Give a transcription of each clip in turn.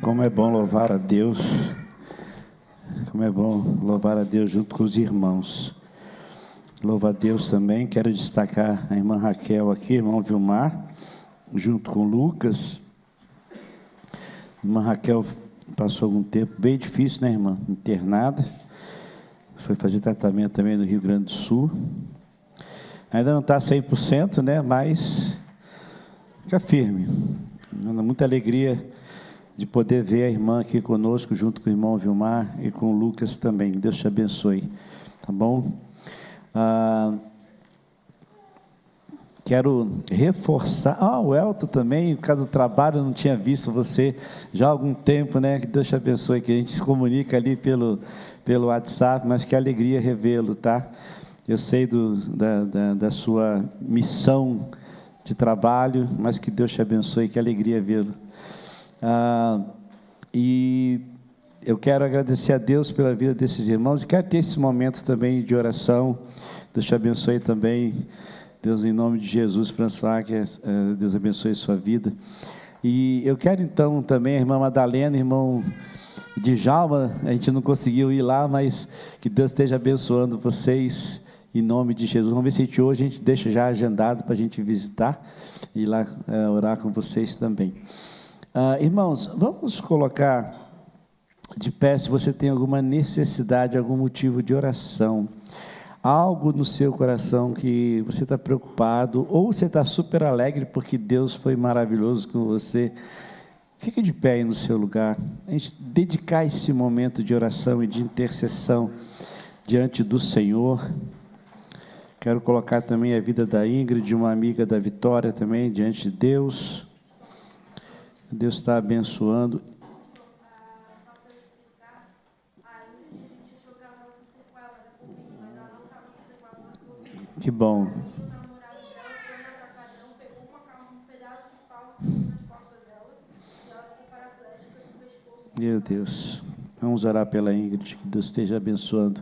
Como é bom louvar a Deus, como é bom louvar a Deus junto com os irmãos. Louvo a Deus também, quero destacar a irmã Raquel aqui, irmão Vilmar, junto com o Lucas. A irmã Raquel passou algum tempo bem difícil, né, irmã? Internada, foi fazer tratamento também no Rio Grande do Sul. Ainda não está 100%, né, mas fica firme. Muita alegria de poder ver a irmã aqui conosco, junto com o irmão Vilmar e com o Lucas também. Deus te abençoe, tá bom? Quero reforçar, o Elton também, por causa do trabalho, eu não tinha visto você já há algum tempo, né? Que Deus te abençoe, que a gente se comunica ali pelo WhatsApp, mas que alegria revê-lo, tá? Eu sei da sua missão de trabalho, mas que Deus te abençoe, que alegria vê-lo. E eu quero agradecer a Deus pela vida desses irmãos, e quero ter esse momento também de oração. Deus te abençoe também, Deus, em nome de Jesus, François, que Deus abençoe a sua vida. E eu quero então também a irmã Madalena, irmão Djalma, a gente não conseguiu ir lá, mas que Deus esteja abençoando vocês, em nome de Jesus. Vamos ver se hoje a gente deixa já agendado para a gente visitar, e ir lá orar com vocês também. Irmãos, vamos colocar de pé se você tem alguma necessidade, algum motivo de oração, algo no seu coração que você está preocupado, ou você está super alegre porque Deus foi maravilhoso com você. Fique de pé aí no seu lugar, a gente dedicar esse momento de oração e de intercessão diante do Senhor. Quero colocar também a vida da Ingrid, uma amiga da Vitória também, diante de Deus. Deus está abençoando. Que bom. Meu Deus. Vamos orar pela Ingrid, que Deus esteja abençoando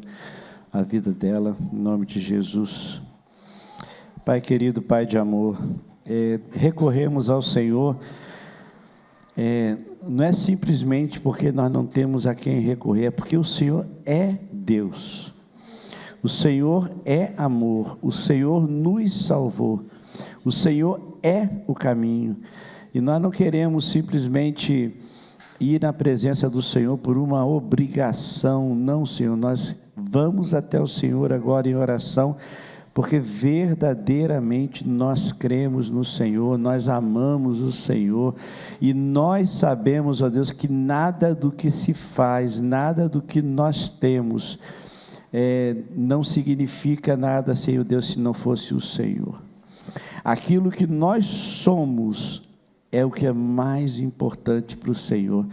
a vida dela, em nome de Jesus. Pai querido, Pai de amor, recorremos ao Senhor, não é simplesmente porque nós não temos a quem recorrer, é porque o Senhor é Deus. O Senhor é amor, o Senhor nos salvou, o Senhor é o caminho, e nós não queremos simplesmente ir na presença do Senhor por uma obrigação, não, Senhor, nós vamos até o Senhor agora em oração, porque verdadeiramente nós cremos no Senhor, nós amamos o Senhor, e nós sabemos, ó Deus, que nada do que se faz, nada do que nós temos, não significa nada, Senhor Deus, se não fosse o Senhor. Aquilo que nós somos é o que é mais importante para o Senhor,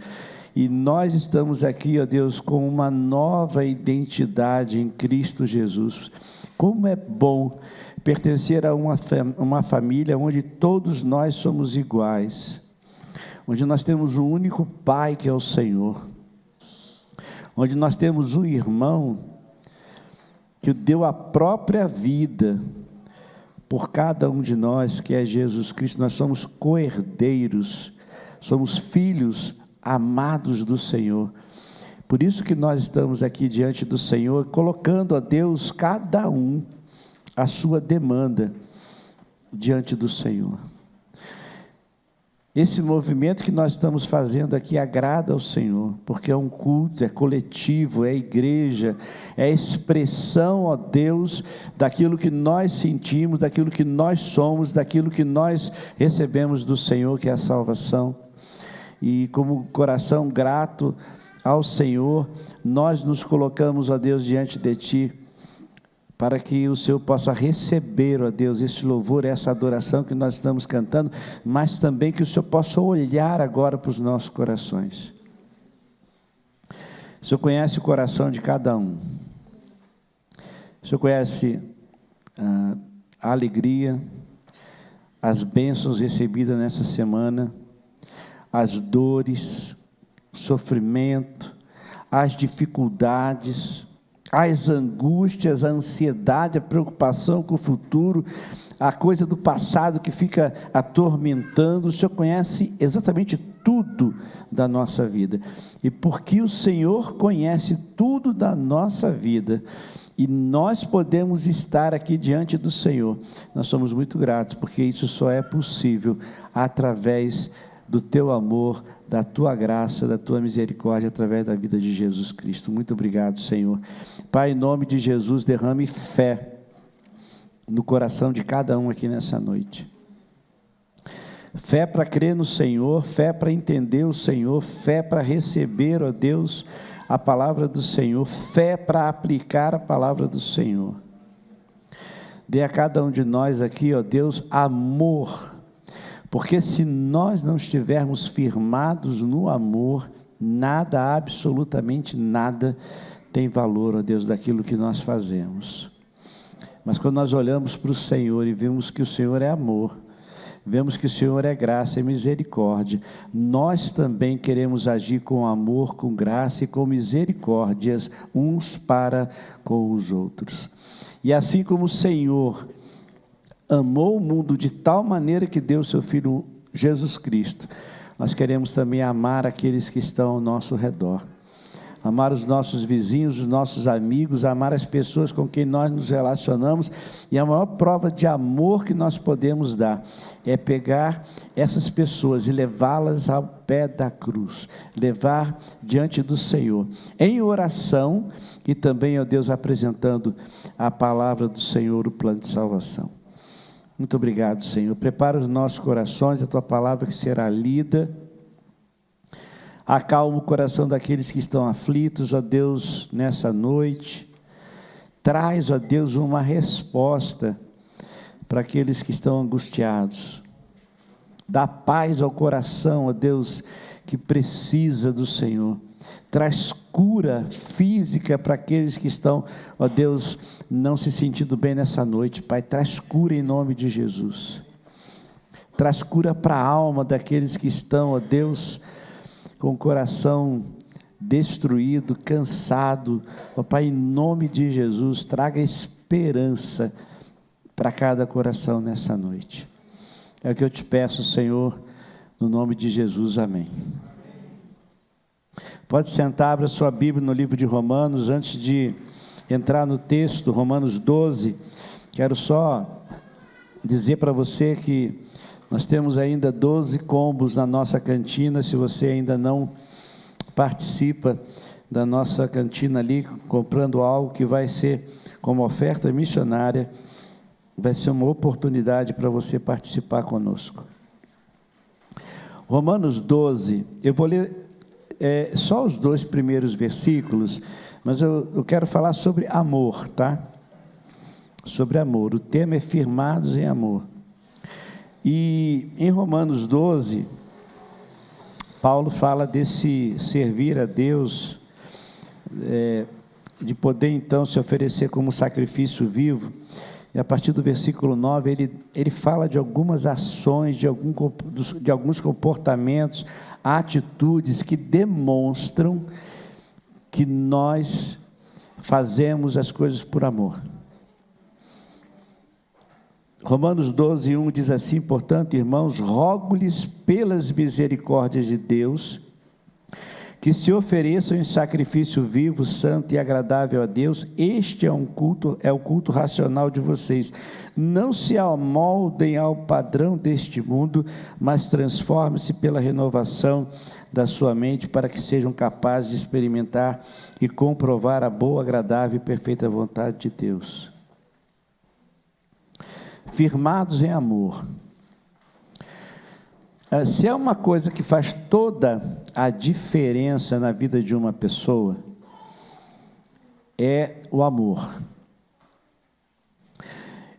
e nós estamos aqui, ó Deus, com uma nova identidade em Cristo Jesus. Como é bom pertencer a uma família onde todos nós somos iguais, onde nós temos um único Pai que é o Senhor, onde nós temos um irmão que deu a própria vida por cada um de nós, que é Jesus Cristo. Nós somos co-herdeiros, somos filhos amados do Senhor. Por isso que nós estamos aqui diante do Senhor, colocando a Deus, cada um, a sua demanda diante do Senhor. Esse movimento que nós estamos fazendo aqui agrada ao Senhor, porque é um culto, é coletivo, é igreja, é expressão, ó Deus, daquilo que nós sentimos, daquilo que nós somos, daquilo que nós recebemos do Senhor, que é a salvação. E como coração grato ao Senhor, nós nos colocamos, ó Deus, diante de Ti, para que o Senhor possa receber, ó Deus, esse louvor, essa adoração que nós estamos cantando, mas também que o Senhor possa olhar agora para os nossos corações. O Senhor conhece o coração de cada um. O Senhor conhece a alegria, as bênçãos recebidas nessa semana, as dores, o sofrimento, as dificuldades, as angústias, a ansiedade, a preocupação com o futuro, a coisa do passado que fica atormentando. O Senhor conhece exatamente tudo da nossa vida. E porque o Senhor conhece tudo da nossa vida, e nós podemos estar aqui diante do Senhor, nós somos muito gratos, porque isso só é possível através do teu amor, da tua graça, da tua misericórdia, através da vida de Jesus Cristo. Muito obrigado, Senhor. Pai, em nome de Jesus, derrame fé no coração de cada um aqui nessa noite. Fé para crer no Senhor, fé para entender o Senhor, fé para receber, ó Deus, a palavra do Senhor, fé para aplicar a palavra do Senhor. Dê a cada um de nós aqui, ó Deus, amor, porque se nós não estivermos firmados no amor, nada, absolutamente nada, tem valor, ó Deus, daquilo que nós fazemos. Mas quando nós olhamos para o Senhor e vemos que o Senhor é amor, vemos que o Senhor é graça e misericórdia, nós também queremos agir com amor, com graça e com misericórdias, uns para com os outros. E assim como o Senhor amou o mundo de tal maneira que deu o seu Filho Jesus Cristo, nós queremos também amar aqueles que estão ao nosso redor. Amar os nossos vizinhos, os nossos amigos, amar as pessoas com quem nós nos relacionamos. E a maior prova de amor que nós podemos dar é pegar essas pessoas e levá-las ao pé da cruz, levar diante do Senhor, em oração e também, ó Deus, apresentando a palavra do Senhor, o plano de salvação. Muito obrigado, Senhor. Prepara os nossos corações, a Tua palavra que será lida. Acalma o coração daqueles que estão aflitos, ó Deus, nessa noite. Traz, ó Deus, uma resposta para aqueles que estão angustiados. Dá paz ao coração, ó Deus, que precisa do Senhor. Traz cura física para aqueles que estão, ó Deus, não se sentindo bem nessa noite, Pai. Traz cura em nome de Jesus. Traz cura para a alma daqueles que estão, ó Deus, com o coração destruído, cansado. Ó Pai, em nome de Jesus, traga esperança para cada coração nessa noite. É o que eu te peço, Senhor, no nome de Jesus, amém. Pode sentar, abra sua Bíblia no livro de Romanos. Antes de entrar no texto, Romanos 12, quero só dizer para você que nós temos ainda 12 combos na nossa cantina. Se você ainda não participa da nossa cantina ali, comprando algo que vai ser como oferta missionária, vai ser uma oportunidade para você participar conosco. Romanos 12, eu vou ler só os 2 primeiros versículos, mas eu quero falar sobre amor, tá? Sobre amor, o tema é firmados em amor. E em Romanos 12, Paulo fala desse servir a Deus, de poder então se oferecer como sacrifício vivo. E a partir do versículo 9, ele fala de algumas ações, de alguns comportamentos, atitudes que demonstram que nós fazemos as coisas por amor. Romanos 12, 1 diz assim: portanto, irmãos, rogo-lhes pelas misericórdias de Deus, que se ofereçam em sacrifício vivo, santo e agradável a Deus. Este é o culto racional de vocês. Não se amoldem ao padrão deste mundo, mas transformem-se pela renovação da sua mente, para que sejam capazes de experimentar e comprovar a boa, agradável e perfeita vontade de Deus. Firmados em amor. Se é uma coisa que faz toda a diferença na vida de uma pessoa, é o amor.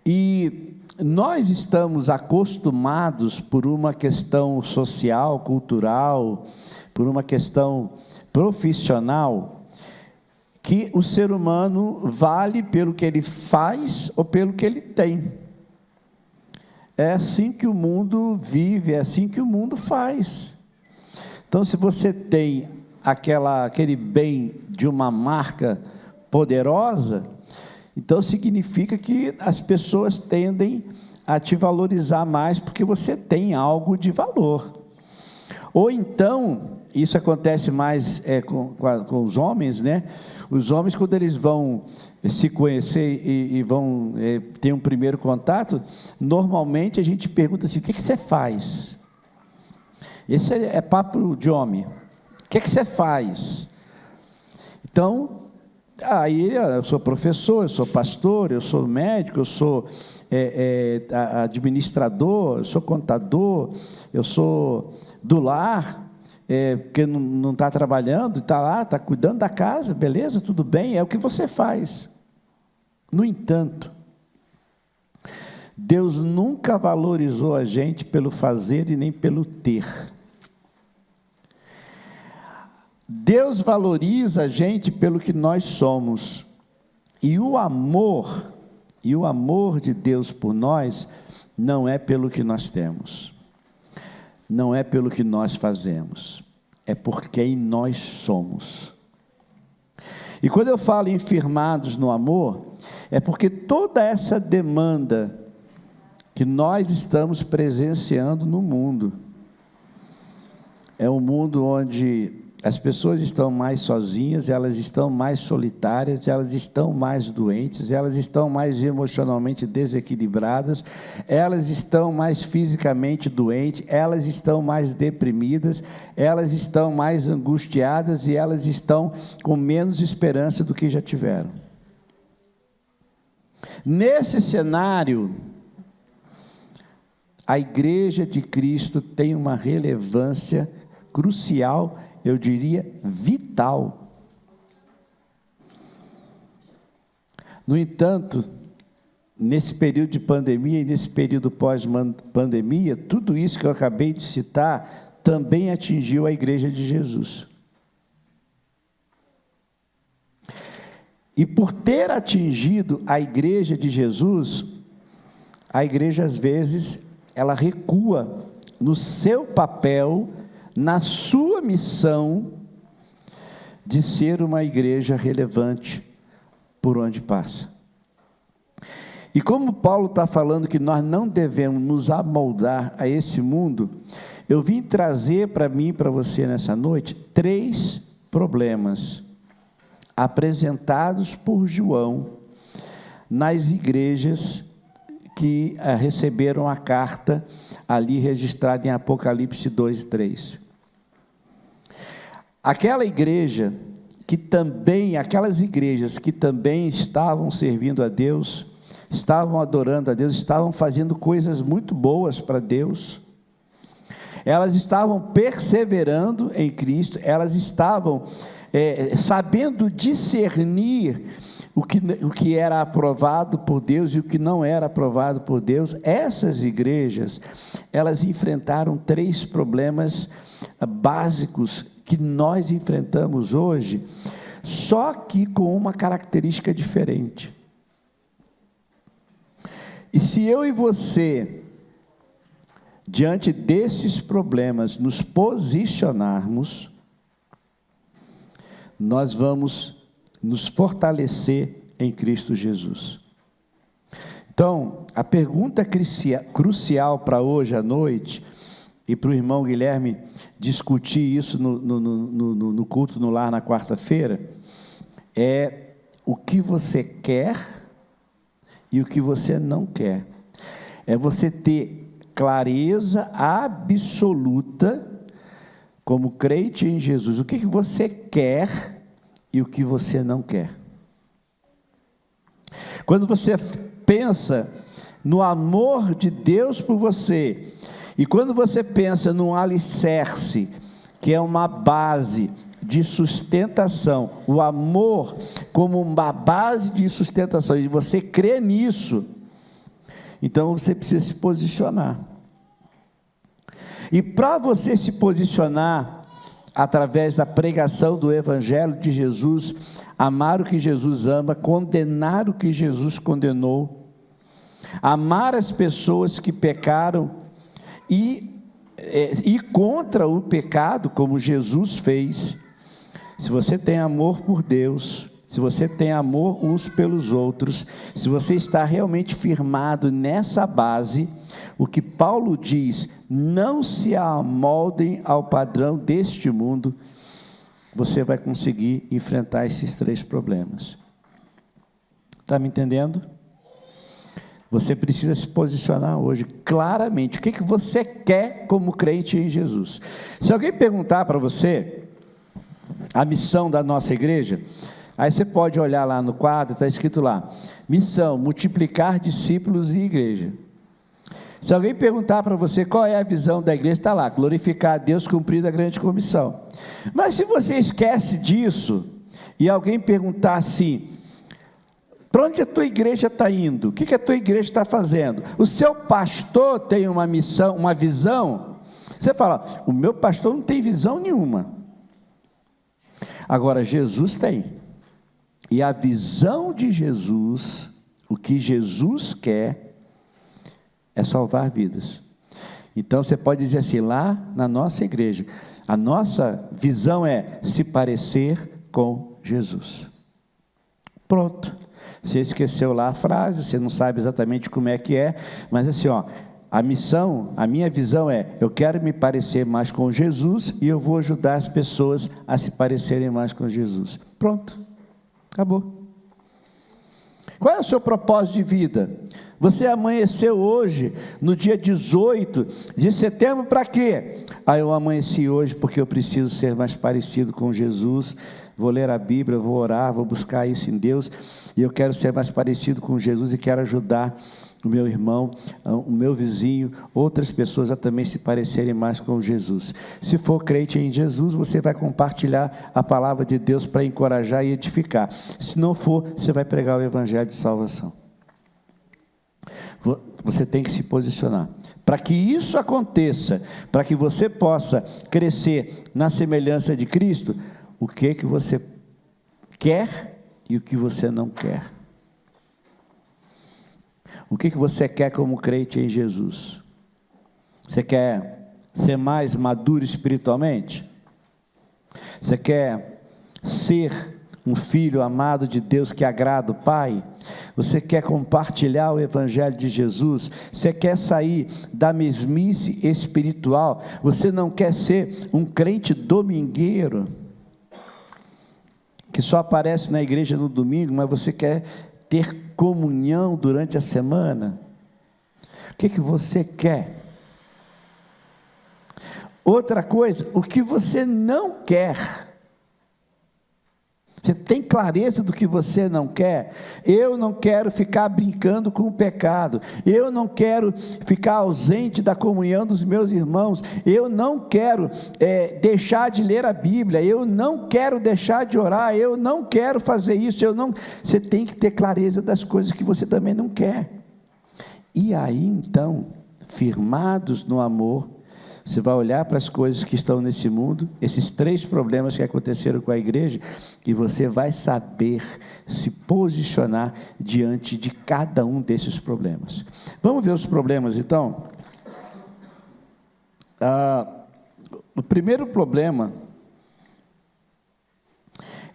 E nós estamos acostumados, por uma questão social, cultural, por uma questão profissional, que o ser humano vale pelo que ele faz ou pelo que ele tem. É assim que o mundo vive, é assim que o mundo faz. Então, se você tem aquele bem de uma marca poderosa, então significa que as pessoas tendem a te valorizar mais, porque você tem algo de valor. Ou então, isso acontece mais com os homens, né? Os homens, quando eles vão se conhecer e vão ter um primeiro contato, normalmente a gente pergunta assim: o que você faz? Esse é papo de homem. O que você faz? Então, aí eu sou professor, eu sou pastor, eu sou médico, eu sou administrador, eu sou contador, eu sou do lar, porque não está trabalhando, está lá, está cuidando da casa, beleza, tudo bem, é o que você faz. No entanto, Deus nunca valorizou a gente pelo fazer e nem pelo ter. Deus valoriza a gente pelo que nós somos. E o amor de Deus por nós não é pelo que nós temos. Não é pelo que nós fazemos. É por quem nós somos. E quando eu falo em firmados no amor, é porque toda essa demanda que nós estamos presenciando no mundo, é um mundo onde as pessoas estão mais sozinhas, elas estão mais solitárias, elas estão mais doentes, elas estão mais emocionalmente desequilibradas, elas estão mais fisicamente doentes, elas estão mais deprimidas, elas estão mais angustiadas e elas estão com menos esperança do que já tiveram. Nesse cenário, a Igreja de Cristo tem uma relevância crucial, eu diria vital. No entanto, nesse período de pandemia e nesse período pós-pandemia, tudo isso que eu acabei de citar também atingiu a Igreja de Jesus. E por ter atingido a Igreja de Jesus, a igreja às vezes ela recua no seu papel, na sua missão de ser uma igreja relevante por onde passa. E como Paulo está falando que nós não devemos nos amoldar a esse mundo, eu vim trazer para mim e para você nessa noite 3 problemas apresentados por João nas igrejas que receberam a carta ali registrada em Apocalipse 2 e 3. Aquelas igrejas que também estavam servindo a Deus, estavam adorando a Deus, estavam fazendo coisas muito boas para Deus, elas estavam perseverando em Cristo, elas estavam sabendo discernir o que era aprovado por Deus e o que não era aprovado por Deus. Essas igrejas, elas enfrentaram 3 problemas básicos que nós enfrentamos hoje, só que com uma característica diferente. E se eu e você, diante desses problemas, nos posicionarmos, nós vamos nos fortalecer em Cristo Jesus. Então, a pergunta crucial para hoje à noite, e para o irmão Guilherme discutir isso no culto no lar na quarta-feira, é o que você quer e o que você não quer. É você ter clareza absoluta, como crente em Jesus, o que você quer e o que você não quer. Quando você pensa no amor de Deus por você, e quando você pensa num alicerce, que é uma base de sustentação, o amor como uma base de sustentação, e você crê nisso, então você precisa se posicionar. E para você se posicionar, através da pregação do Evangelho de Jesus, amar o que Jesus ama, condenar o que Jesus condenou, amar as pessoas que pecaram e contra o pecado, como Jesus fez. Se você tem amor por Deus, se você tem amor uns pelos outros, se você está realmente firmado nessa base, o que Paulo diz, não se amoldem ao padrão deste mundo, você vai conseguir enfrentar esses 3 problemas. Está me entendendo? Você precisa se posicionar hoje claramente. O que você quer como crente em Jesus? Se alguém perguntar para você a missão da nossa igreja, aí você pode olhar lá no quadro, está escrito lá, missão, multiplicar discípulos e igreja. Se alguém perguntar para você qual é a visão da igreja, está lá, glorificar a Deus, cumprir a grande comissão. Mas se você esquece disso, e alguém perguntar assim, para onde a tua igreja está indo? O que a tua igreja está fazendo? O seu pastor tem uma missão, uma visão? Você fala, o meu pastor não tem visão nenhuma. Agora, Jesus tem. E a visão de Jesus, o que Jesus quer, é salvar vidas. Então, você pode dizer assim, lá na nossa igreja, a nossa visão é se parecer com Jesus. Pronto. Você esqueceu lá a frase, você não sabe exatamente como é que é, mas assim, a missão, a minha visão é, eu quero me parecer mais com Jesus e eu vou ajudar as pessoas a se parecerem mais com Jesus. Pronto, acabou. Qual é o seu propósito de vida? Você amanheceu hoje, no dia 18 de setembro, para quê? Eu amanheci hoje porque eu preciso ser mais parecido com Jesus, vou ler a Bíblia, vou orar, vou buscar isso em Deus, e eu quero ser mais parecido com Jesus e quero ajudar o meu irmão, o meu vizinho, outras pessoas a também se parecerem mais com Jesus. Se for crente em Jesus, você vai compartilhar a palavra de Deus para encorajar e edificar. Se não for, você vai pregar o evangelho de salvação. Você tem que se posicionar. Para que isso aconteça, para que você possa crescer na semelhança de Cristo, o que você quer e o que você não quer. O que você quer como crente em Jesus? Você quer ser mais maduro espiritualmente? Você quer ser um filho amado de Deus que agrada o Pai? Você quer compartilhar o Evangelho de Jesus? Você quer sair da mesmice espiritual? Você não quer ser um crente domingueiro, que só aparece na igreja no domingo, mas você quer ter comunhão durante a semana? O que você quer? Outra coisa, o que você não quer? Você tem clareza do que você não quer? Eu não quero ficar brincando com o pecado, eu não quero ficar ausente da comunhão dos meus irmãos, eu não quero deixar de ler a Bíblia, eu não quero deixar de orar, eu não quero fazer isso, você tem que ter clareza das coisas que você também não quer. E aí então, firmados no amor, você vai olhar para as coisas que estão nesse mundo, esses 3 problemas que aconteceram com a igreja, e você vai saber se posicionar diante de cada um desses problemas. Vamos ver os problemas então? O primeiro problema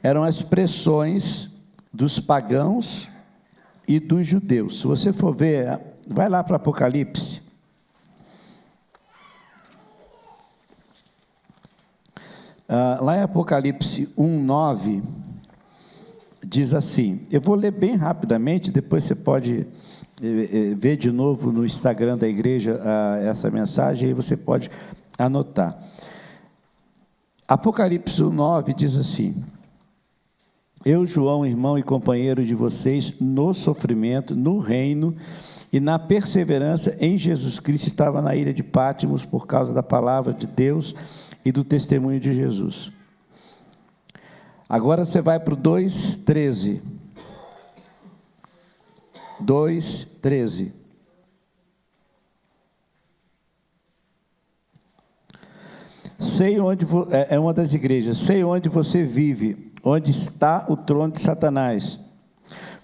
eram as pressões dos pagãos e dos judeus. Se você for ver, vai lá para Apocalipse. Lá em Apocalipse 1:9, diz assim, eu vou ler bem rapidamente, depois você pode ver de novo no Instagram da igreja essa mensagem, aí você pode anotar. Apocalipse 1:9 diz assim, eu, João, irmão e companheiro de vocês, no sofrimento, no reino e na perseverança em Jesus Cristo, estava na ilha de Patmos por causa da palavra de Deus e do testemunho de Jesus. Agora você vai para o 2:13. 2:13. Sei onde é uma das igrejas. Sei onde você vive, onde está o trono de Satanás.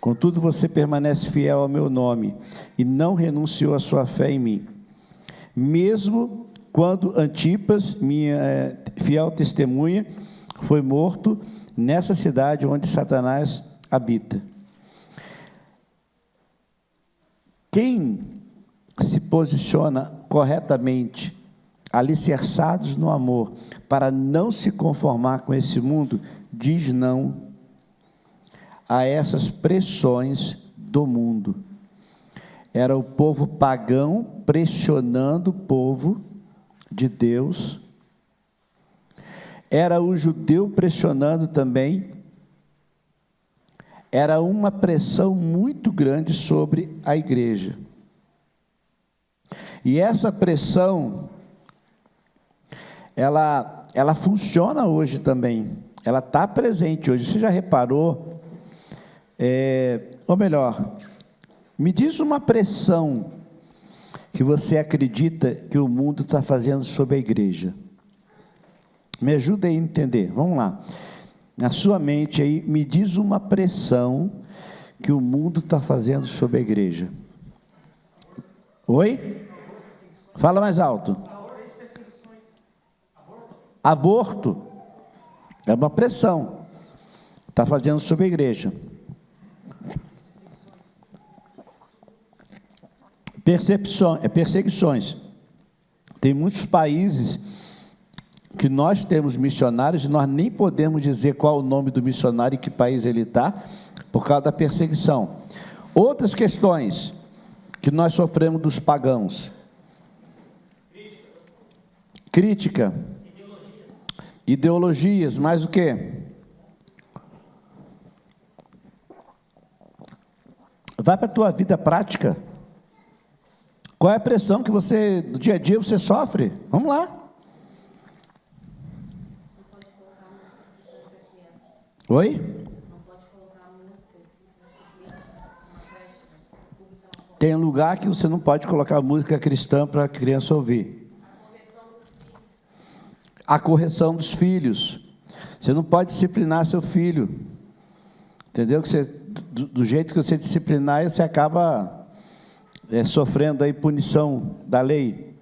Contudo, você permanece fiel ao meu nome e não renunciou à sua fé em mim. Mesmo quando Antipas, minha fiel testemunha, foi morto nessa cidade onde Satanás habita. Quem se posiciona corretamente, alicerçados no amor, para não se conformar com esse mundo, diz não a essas pressões do mundo. Era o povo pagão pressionando o povo de Deus, era o judeu pressionando também, era uma pressão muito grande sobre a igreja. E essa pressão, ela funciona hoje também, ela está presente hoje. Você já reparou? Ou melhor, me diz uma pressão que você acredita que o mundo está fazendo sobre a igreja. Me ajuda aí a entender, vamos lá. Na sua mente aí, me diz uma pressão que o mundo está fazendo sobre a igreja. Oi? Fala mais alto. Aborto. É uma pressão. Está fazendo sobre a igreja. Perseguições. Tem muitos países que nós temos missionários e nós nem podemos dizer qual o nome do missionário e que país ele está, por causa da perseguição. Outras questões que nós sofremos dos pagãos. Crítica. Ideologias, mais o quê? Vai para a tua vida prática. Qual é a pressão que você, do dia a dia, você sofre? Vamos lá. Oi? Não pode colocar música. Tem lugar que você não pode colocar música cristã para a criança ouvir. A correção dos filhos. Você não pode disciplinar seu filho. Entendeu? Que você, do jeito que você disciplinar, você acaba sofrendo aí punição da lei.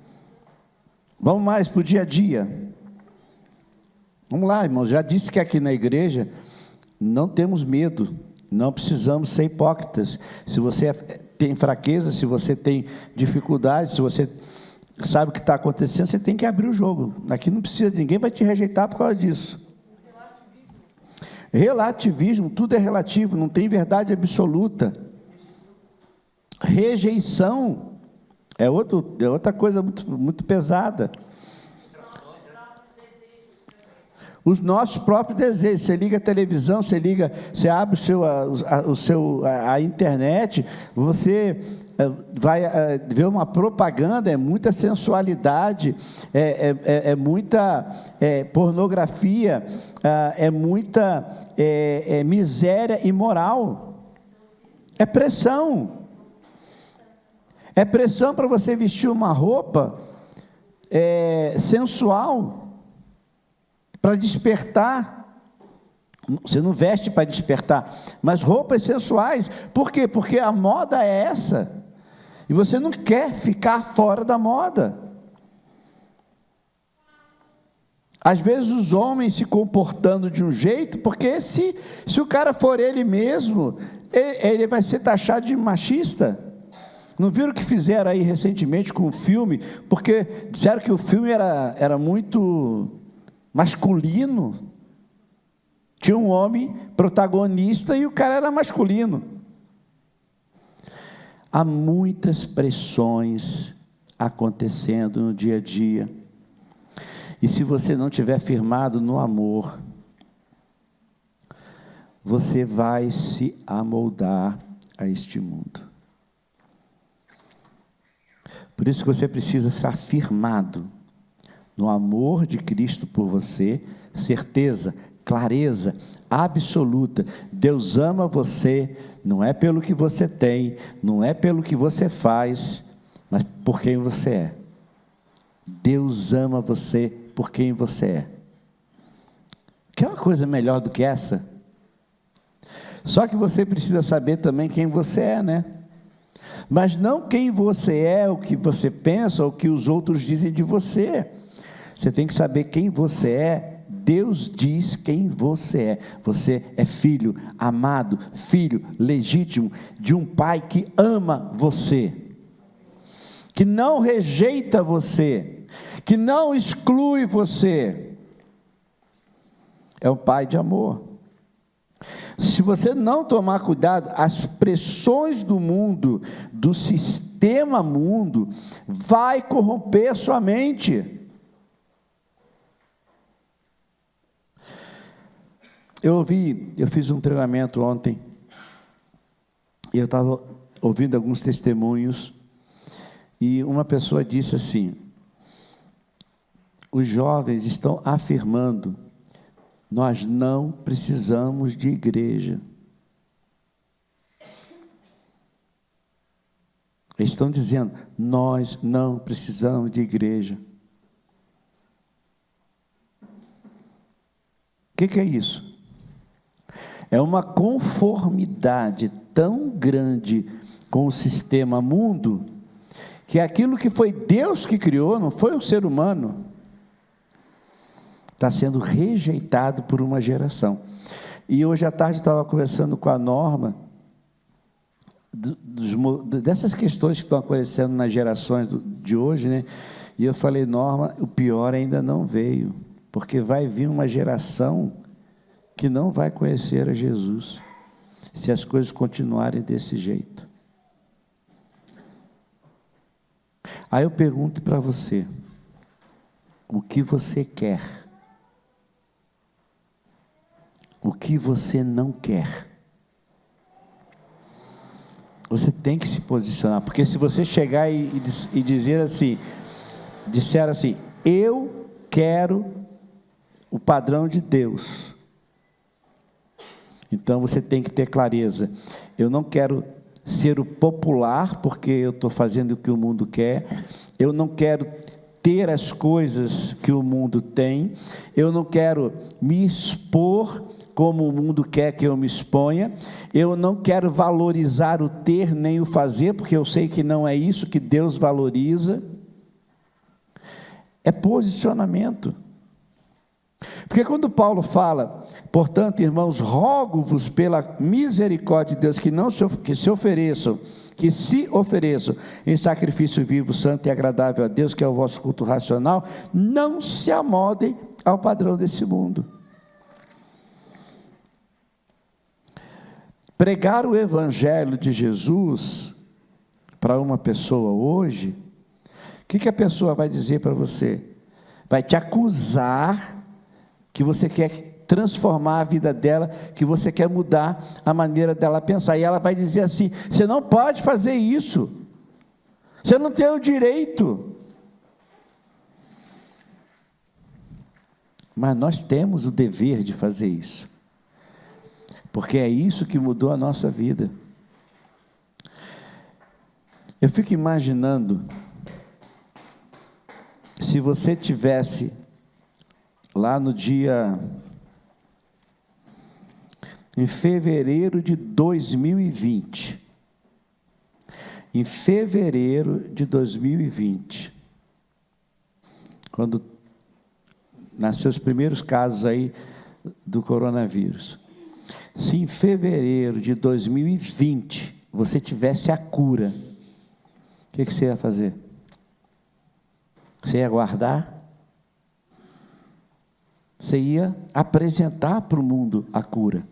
Vamos mais para o dia a dia. Vamos lá, irmãos. Já disse que aqui na igreja não temos medo, não precisamos ser hipócritas. Se você tem fraqueza, se você tem dificuldade, se você sabe o que está acontecendo, você tem que abrir o jogo. Aqui não precisa, ninguém vai te rejeitar por causa disso. Relativismo, tudo é relativo, não tem verdade absoluta. Rejeição é outra coisa muito pesada. Os nossos próprios desejos. Você liga a televisão, você abre a internet, você vai ver uma propaganda, é muita sensualidade, é muita pornografia, é muita miséria imoral. É pressão. É pressão para você vestir uma roupa sensual, para despertar. Você não veste para despertar, mas roupas sensuais. Por quê? Porque a moda é essa, e você não quer ficar fora da moda. Às vezes os homens se comportando de um jeito, porque se o cara for ele mesmo, ele vai ser taxado de machista. Não viram o que fizeram aí recentemente com o filme? Porque disseram que o filme era muito masculino. Tinha um homem protagonista e o cara era masculino. Há muitas pressões acontecendo no dia a dia. E se você não estiver firmado no amor, você vai se amoldar a este mundo. Por isso que você precisa estar firmado no amor de Cristo por você, certeza, clareza absoluta. Deus ama você, não é pelo que você tem, não é pelo que você faz, mas por quem você é. Deus ama você por quem você é. Quer uma coisa melhor do que essa? Só que você precisa saber também quem você é, né? Mas não quem você é, o que você pensa, ou o que os outros dizem de você. Você tem que saber quem você é Deus diz quem você é. Você é filho amado, filho legítimo de um pai que ama você, que não rejeita você, que não exclui você. É um pai de amor. Se você não tomar cuidado, as pressões do mundo, do sistema mundo, vai corromper sua mente. Eu fiz um treinamento ontem, e eu estava ouvindo alguns testemunhos, e uma pessoa disse assim: os jovens estão afirmando, nós não precisamos de igreja. Eles estão dizendo, nós não precisamos de igreja. O que é isso? É uma conformidade tão grande com o sistema mundo, que aquilo que foi Deus que criou, não foi o ser humano, está sendo rejeitado por uma geração. E hoje à tarde estava conversando com a Norma, dessas questões que estão acontecendo nas gerações de hoje, né? E eu falei, Norma, o pior ainda não veio, porque vai vir uma geração que não vai conhecer a Jesus, se as coisas continuarem desse jeito. Aí eu pergunto para você, o que você quer? O que você não quer? Você tem que se posicionar, porque se você chegar e dizer assim, disser assim, eu quero o padrão de Deus, então você tem que ter clareza, eu não quero ser o popular, porque eu estou fazendo o que o mundo quer, eu não quero ter as coisas que o mundo tem, eu não quero me expor como o mundo quer que eu me exponha, eu não quero valorizar o ter nem o fazer, porque eu sei que não é isso que Deus valoriza. É posicionamento. Porque quando Paulo fala, portanto, irmãos, rogo-vos pela misericórdia de Deus, que se ofereçam em sacrifício vivo, santo e agradável a Deus, que é o vosso culto racional, não se amoldem ao padrão desse mundo. Pregar o evangelho de Jesus para uma pessoa hoje, o que a pessoa vai dizer para você? Vai te acusar que você quer transformar a vida dela, que você quer mudar a maneira dela pensar, e ela vai dizer assim, você não pode fazer isso, você não tem o direito. Mas nós temos o dever de fazer isso, porque é isso que mudou a nossa vida. Eu fico imaginando, se você tivesse lá no dia, em fevereiro de 2020, em fevereiro de 2020, quando nasceu os primeiros casos aí do coronavírus, se em fevereiro de 2020 você tivesse a cura, o que você ia fazer? Você ia guardar? Você ia apresentar para o mundo a cura.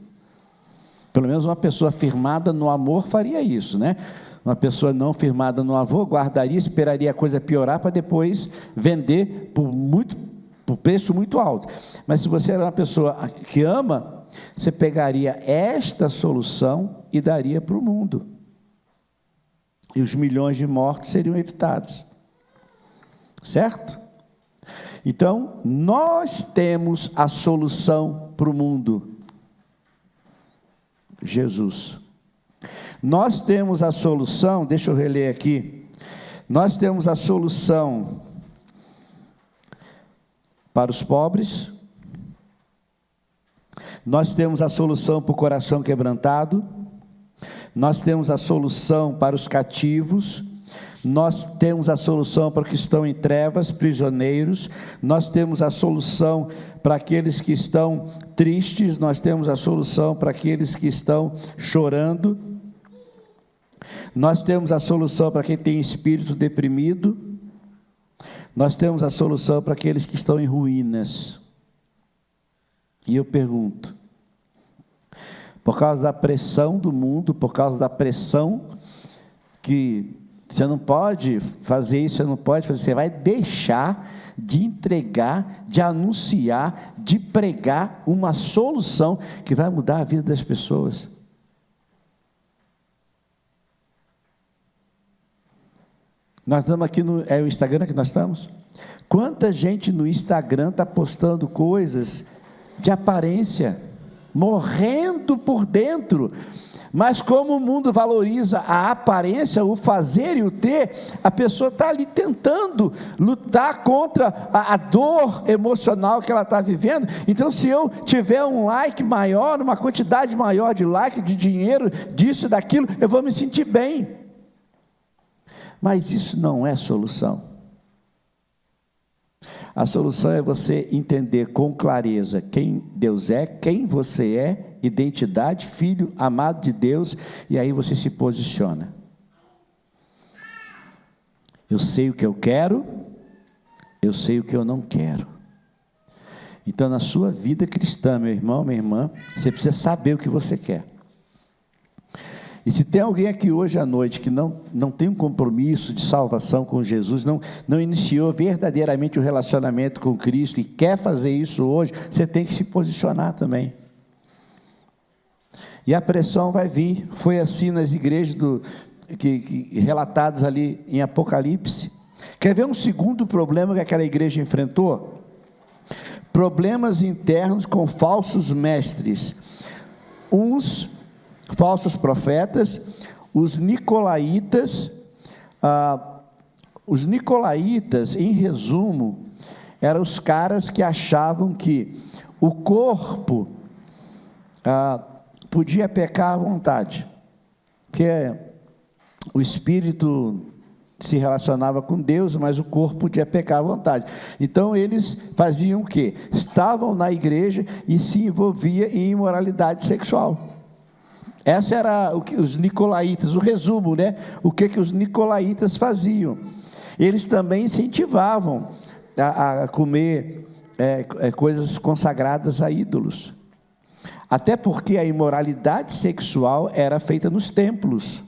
Pelo menos uma pessoa firmada no amor faria isso, né? Uma pessoa não firmada no amor guardaria, esperaria a coisa piorar para depois vender por preço muito alto. Mas se você era uma pessoa que ama, você pegaria esta solução e daria para o mundo. E os milhões de mortos seriam evitados. Certo? Então, nós temos a solução para o mundo. Jesus. Nós temos a solução, deixa eu reler aqui. Nós temos a solução para os pobres. Nós temos a solução para o coração quebrantado. Nós temos a solução para os cativos. Nós temos a solução para os que estão em trevas, prisioneiros. Nós temos a solução para aqueles que estão tristes. Nós temos a solução para aqueles que estão chorando. Nós temos a solução para quem tem espírito deprimido. Nós temos a solução para aqueles que estão em ruínas. E eu pergunto, por causa da pressão do mundo, por causa da pressão que você não pode fazer isso, você não pode fazer, você vai deixar de entregar, de anunciar, de pregar uma solução que vai mudar a vida das pessoas. Nós estamos aqui é o Instagram que nós estamos? Quanta gente no Instagram está postando coisas de aparência, morrendo por dentro, mas como o mundo valoriza a aparência, o fazer e o ter, a pessoa está ali tentando lutar contra a dor emocional que ela está vivendo. Então, se eu tiver um like maior, uma quantidade maior de like, de dinheiro, disso e daquilo, eu vou me sentir bem. Mas isso não é solução. A solução é você entender com clareza quem Deus é, quem você é, identidade, filho amado de Deus, e aí você se posiciona. Eu sei o que eu quero, eu sei o que eu não quero. Então, na sua vida cristã, meu irmão, minha irmã, você precisa saber o que você quer. E se tem alguém aqui hoje à noite que não tem um compromisso de salvação com Jesus, não iniciou verdadeiramente o relacionamento com Cristo e quer fazer isso hoje, você tem que se posicionar também. E a pressão vai vir. Foi assim nas igrejas relatadas ali em Apocalipse. Quer ver um segundo problema que aquela igreja enfrentou? Problemas internos com falsos mestres. Uns falsos profetas, os nicolaítas. Os nicolaítas, em resumo, eram os caras que achavam que o corpo podia pecar à vontade, que o espírito se relacionava com Deus, mas o corpo podia pecar à vontade. Então eles faziam o quê? Estavam na igreja e se envolviam em imoralidade sexual. Essa era o que os nicolaítas, o resumo, né? O que os nicolaítas faziam? Eles também incentivavam a comer coisas consagradas a ídolos. Até porque a imoralidade sexual era feita nos templos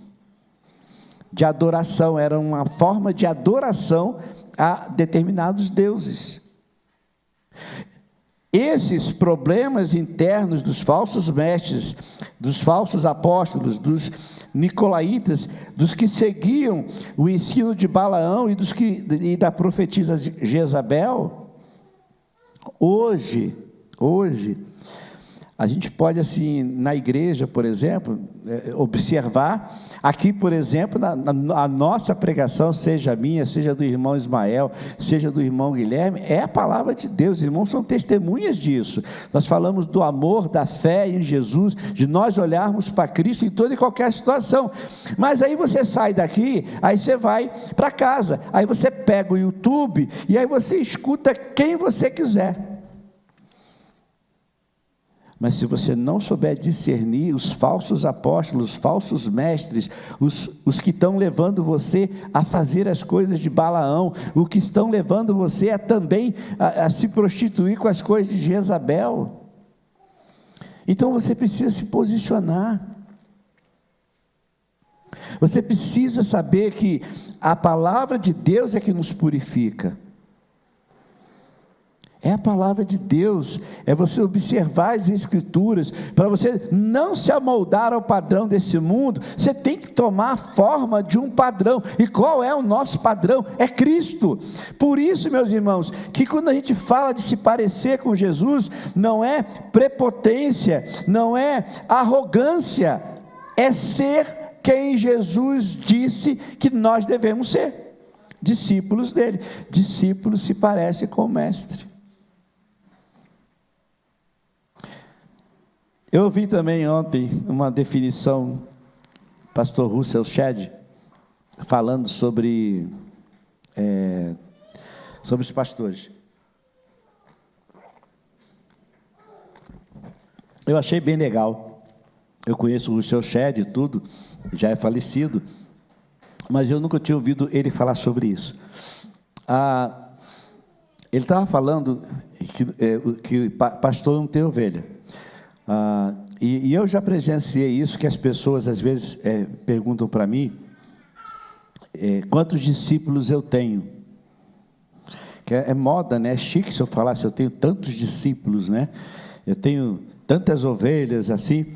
de adoração, era uma forma de adoração a determinados deuses. Esses problemas internos dos falsos mestres, dos falsos apóstolos, dos nicolaítas, dos que seguiam o ensino de Balaão e da profetisa Jezabel, hoje, a gente pode, assim, na igreja, por exemplo, observar, aqui, por exemplo, a nossa pregação, seja a minha, seja do irmão Ismael, seja do irmão Guilherme, é a palavra de Deus, os irmãos são testemunhas disso. Nós falamos do amor, da fé em Jesus, de nós olharmos para Cristo em toda e qualquer situação. Mas aí você sai daqui, aí você vai para casa, aí você pega o YouTube, e aí você escuta quem você quiser. Mas se você não souber discernir os falsos apóstolos, os falsos mestres, os que estão levando você a fazer as coisas de Balaão, o que estão levando você a também a se prostituir com as coisas de Jezabel, então você precisa se posicionar. Você precisa saber que a palavra de Deus é que nos purifica. É a palavra de Deus, é você observar as Escrituras, para você não se amoldar ao padrão desse mundo. Você tem que tomar a forma de um padrão, e qual é o nosso padrão? É Cristo. Por isso, meus irmãos, que quando a gente fala de se parecer com Jesus, não é prepotência, não é arrogância, é ser quem Jesus disse que nós devemos ser, discípulos dele. Discípulos se parecem com o mestre. Eu ouvi também ontem uma definição, pastor Russell Shedd, falando sobre os pastores. Eu achei bem legal. Eu conheço o seu Shed e tudo, já é falecido, mas eu nunca tinha ouvido ele falar sobre isso. Ele estava falando que pastor não tem ovelha. E eu já presenciei isso, que as pessoas às vezes perguntam para mim, quantos discípulos eu tenho? Que é moda, né? É chique se eu falasse, eu tenho tantos discípulos, né? Eu tenho tantas ovelhas, assim.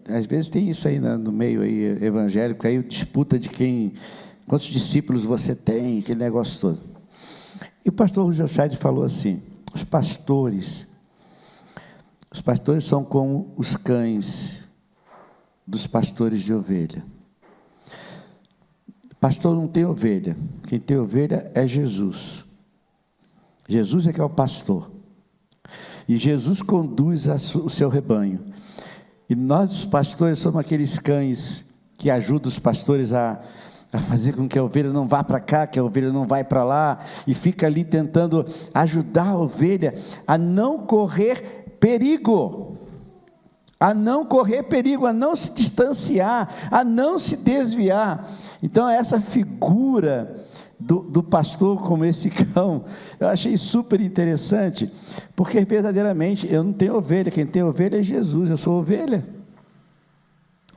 Às vezes tem isso aí no meio aí evangélico, aí disputa de quantos discípulos você tem, aquele negócio todo. E o pastor José falou assim, os pastores são como os cães dos pastores de ovelha. Pastor não tem ovelha, quem tem ovelha é Jesus. Jesus é que é o pastor. E Jesus conduz o seu rebanho. E nós, os pastores, somos aqueles cães que ajudam os pastores a fazer com que a ovelha não vá para cá, que a ovelha não vai para lá, e fica ali tentando ajudar a ovelha a não correr perigo, a não se distanciar, a não se desviar. Então, essa figura do pastor como esse cão, eu achei super interessante, porque verdadeiramente eu não tenho ovelha, quem tem ovelha é Jesus, eu sou ovelha,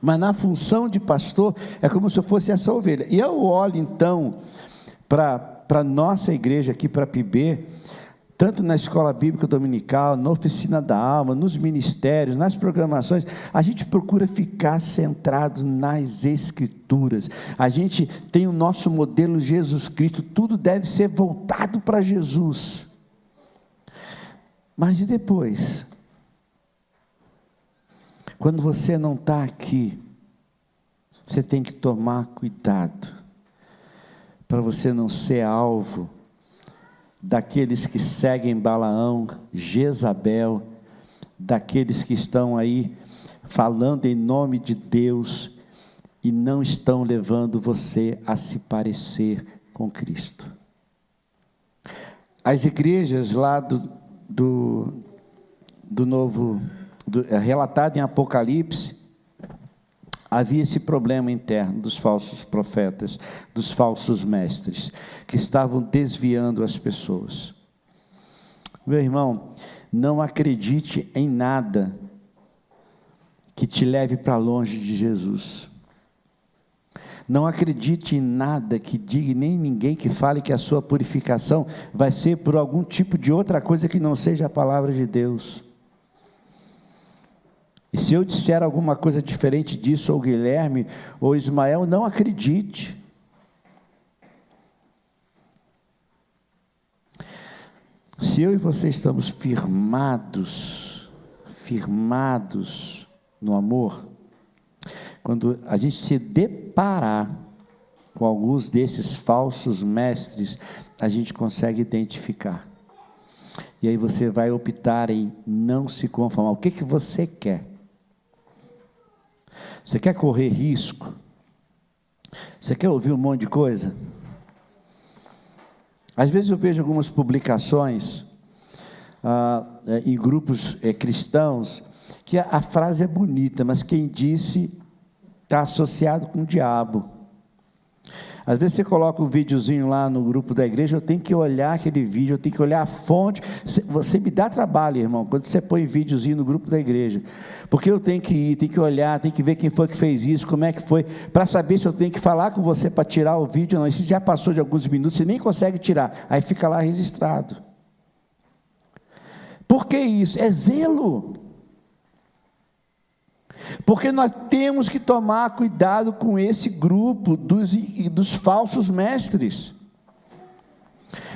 mas na função de pastor, é como se eu fosse essa ovelha. E eu olho então, para a nossa igreja aqui, para a PIB, tanto na escola bíblica dominical, na oficina da alma, nos ministérios, nas programações, a gente procura ficar centrado nas escrituras, a gente tem o nosso modelo Jesus Cristo, tudo deve ser voltado para Jesus. Mas e depois? Quando você não está aqui, você tem que tomar cuidado, para você não ser alvo daqueles que seguem Balaão, Jezabel, daqueles que estão aí falando em nome de Deus e não estão levando você a se parecer com Cristo. As igrejas lá relatado em Apocalipse, havia esse problema interno dos falsos profetas, dos falsos mestres, que estavam desviando as pessoas. Meu irmão, não acredite em nada que te leve para longe de Jesus. Não acredite em nada que diga, nem ninguém que fale que a sua purificação vai ser por algum tipo de outra coisa que não seja a palavra de Deus. E se eu disser alguma coisa diferente disso, ou Guilherme, ou Ismael, não acredite. Se eu e você estamos firmados no amor, quando a gente se deparar com alguns desses falsos mestres, a gente consegue identificar. E aí você vai optar em não se conformar. O que você quer? Você quer correr risco? Você quer ouvir um monte de coisa? Às vezes eu vejo algumas publicações em grupos cristãos, que a frase é bonita, mas quem disse está associado com o diabo. Às vezes você coloca um videozinho lá no grupo da igreja, eu tenho que olhar aquele vídeo, eu tenho que olhar a fonte. Você me dá trabalho, irmão, quando você põe videozinho no grupo da igreja, porque eu tenho que ir, tenho que olhar, tenho que ver quem foi que fez isso, como é que foi, para saber se eu tenho que falar com você para tirar o vídeo ou não. E se já passou de alguns minutos, você nem consegue tirar, aí fica lá registrado. Por que isso? É zelo. Porque nós temos que tomar cuidado com esse grupo dos falsos mestres,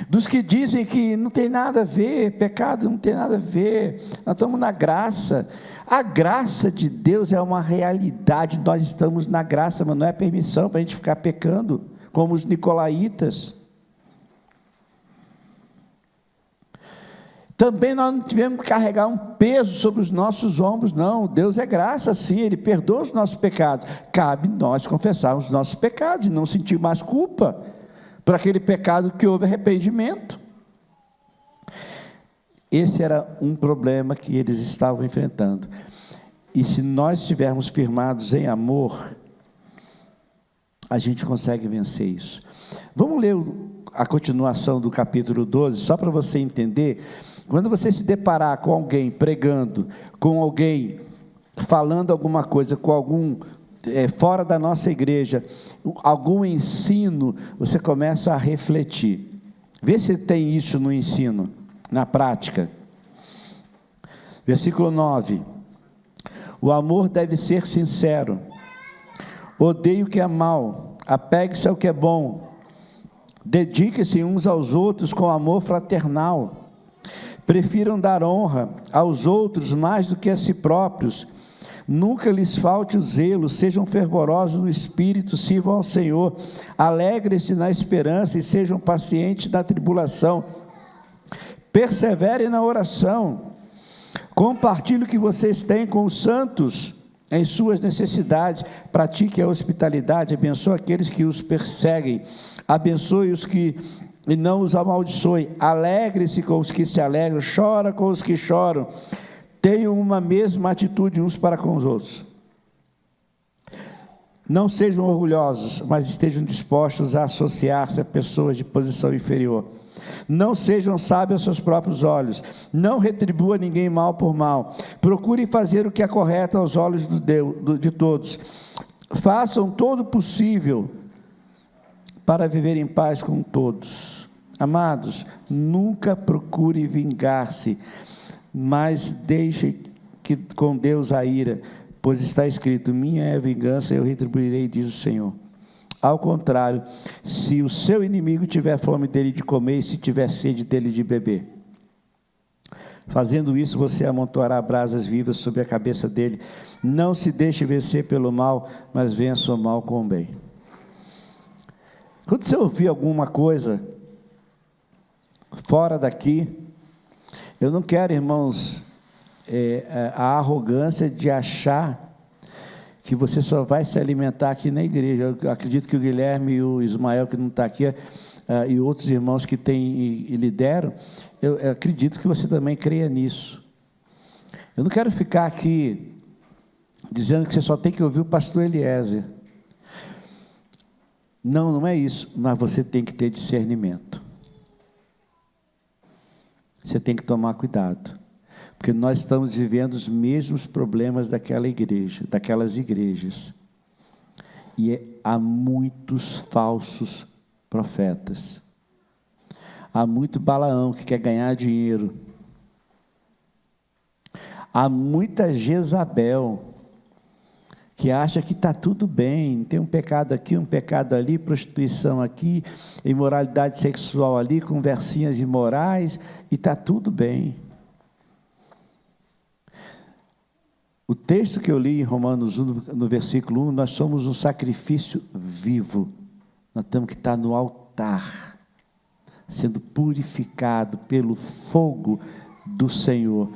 dos que dizem que não tem nada a ver, pecado não tem nada a ver, nós estamos na graça. A graça de Deus é uma realidade, nós estamos na graça, mas não é permissão para a gente ficar pecando, como os nicolaítas. Também nós não tivemos que carregar um peso sobre os nossos ombros, não. Deus é graça, sim, Ele perdoa os nossos pecados. Cabe nós confessarmos os nossos pecados e não sentir mais culpa por aquele pecado que houve arrependimento. Esse era um problema que eles estavam enfrentando. E se nós estivermos firmados em amor, a gente consegue vencer isso. Vamos ler a continuação do capítulo 12, só para você entender. Quando você se deparar com alguém pregando, com alguém falando alguma coisa, com algum fora da nossa igreja, algum ensino, você começa a refletir. Vê se tem isso no ensino, na prática. Versículo 9. O amor deve ser sincero. Odeie o que é mal, apegue-se ao que é bom. Dedique-se uns aos outros com amor fraternal. Prefiram dar honra aos outros mais do que a si próprios. Nunca lhes falte o zelo, sejam fervorosos no espírito, sirvam ao Senhor. Alegrem-se na esperança e sejam pacientes na tribulação. Perseverem na oração. Compartilhe o que vocês têm com os santos em suas necessidades. Pratique a hospitalidade, abençoe aqueles que os perseguem. Abençoe os que e não os amaldiçoe. Alegre-se com os que se alegram, chora com os que choram. Tenham uma mesma atitude uns para com os outros. Não sejam orgulhosos, mas estejam dispostos a associar-se a pessoas de posição inferior. Não sejam sábios aos seus próprios olhos. Não retribua ninguém mal por mal. Procurem fazer o que é correto aos olhos de todos. Façam todo o possível para viver em paz com todos. Amados, nunca procure vingar-se, mas deixe que com Deus a ira, pois está escrito: minha é a vingança, eu retribuirei, diz o Senhor. Ao contrário, se o seu inimigo tiver fome dele de comer, e se tiver sede dele de beber, fazendo isso, você amontoará brasas vivas sobre a cabeça dele. Não se deixe vencer pelo mal, mas vença o mal com o bem. Quando você ouvir alguma coisa fora daqui, eu não quero, irmãos, a arrogância de achar que você só vai se alimentar aqui na igreja. Eu acredito que o Guilherme e o Ismael, que não está aqui, e outros irmãos que têm e lideram, eu acredito que você também creia nisso. Eu não quero ficar aqui dizendo que você só tem que ouvir o pastor Eliezer. Não, não é isso, mas você tem que ter discernimento. Você tem que tomar cuidado, porque nós estamos vivendo os mesmos problemas daquela igreja, daquelas igrejas, e há muitos falsos profetas, há muito Balaão que quer ganhar dinheiro, há muita Jezabel que acha que está tudo bem, tem um pecado aqui, um pecado ali, prostituição aqui, imoralidade sexual ali, conversinhas imorais, e está tudo bem. O texto que eu li em Romanos 1, no versículo 1, nós somos um sacrifício vivo, nós temos que estar no altar, sendo purificado pelo fogo do Senhor.